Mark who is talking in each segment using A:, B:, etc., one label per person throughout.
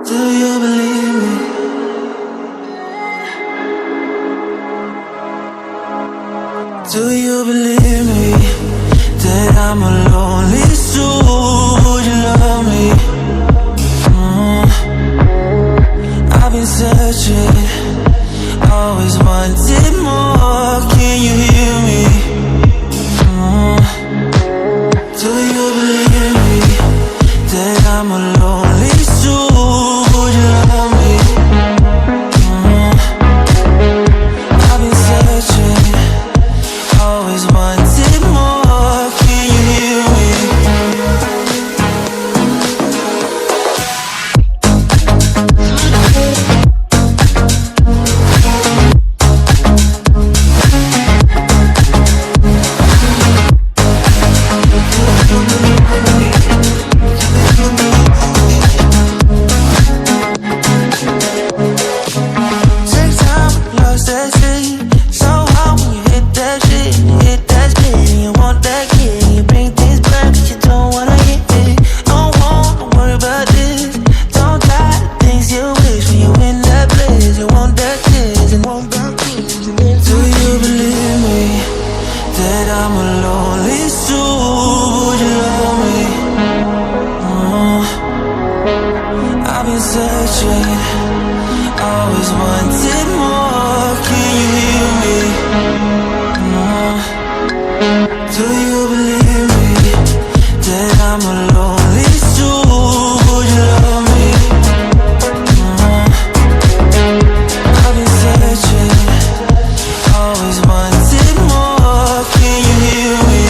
A: Do you believe me? Do you believe me that I'm a lonely soul? Would you love me? I've been searching, always wanted more. Can you hear me? Do you believe me that I'm a lonely soul? Would you love me? I've been searching, always wanted more. Can you hear me? Take time, lost that shit. So hard when you hit that shit. You hit that split and you want that kid. You bring things back 'cause you don't wanna hit it. Don't wanna worry about this. Don't try the things you wish when you in that place. You want that kiss and want that kiss. Do you believe me that I'm a lonely soul? Would you love me? I've been searching, always wanted more. Can you hear me? Do you believe me that I'm a lonely soul? Would you love me? I've been searching, always wanted more. Can you hear me?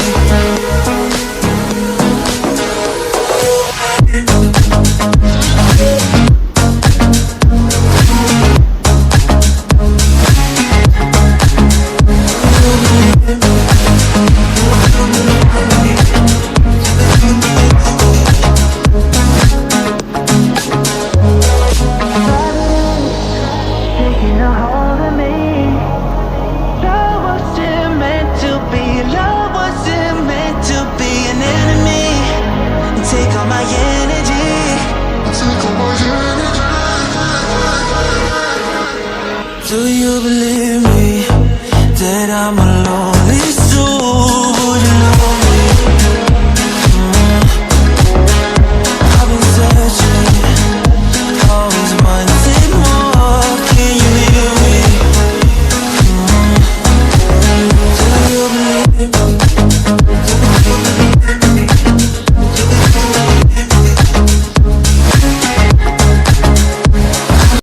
A: Taking a hold of me. Love wasn't meant to be. Love wasn't meant to be an enemy. Take all my energy. Do you believe me that I'm alone?